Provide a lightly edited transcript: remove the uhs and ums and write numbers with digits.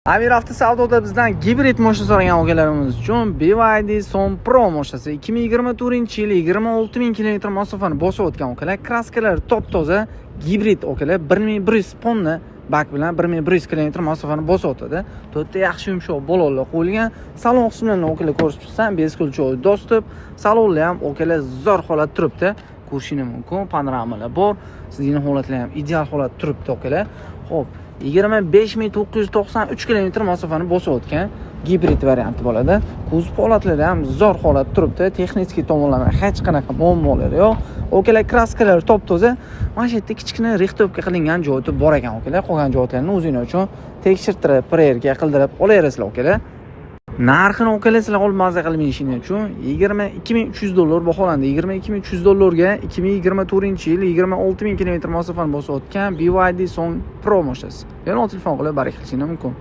Amir avtosavdoda bizdan gibrid mashina so'ragan akalarimiz uchun BYD Son Pro mashinasi 2024-yil 26 000 km masofani bosib o'tgan akalar. Kraskalari top-toza gibrid akalar. 1100 tonna bak bilan 1100 km masofani bosib o'tadi. To'rtta yaxshi yumshoq balolar qo'yilgan. Salon qismlarini akalar ko'rib chiqsam, beskulchoy dostib, salonlar ham akalar zo'r holatda turibdi. Ko'rishingiz mumkin, panoramalar bor. Sizning holatlar ham ideal holatda turibdi akalar. Xo'p, 25993 km masofani bosib o'tgan gibrid varianti bo'ladi. Kuzov holatlari ham zo'r holatda turibdi. Texnik tomonlama hech qanaqa muammolar yo'q. Okalar kraskalari top-toza. Mana shu yerda kichkina rixtovka qilingan joyi bor ekan okalar. Qolgan joylarni o'zingiz uchun tekshirtirib, prerga qildirib olaverasizlar okalar. Narxini okalar sizlar olib mazza qilmayishingiz uchun $22,300 baholandi. $22,300 ga 2024-yil 26 000 km masofani bosib o'tgan BYD Son Pro mashinasi. Yana telefon qilib barik qilishingiz mumkin.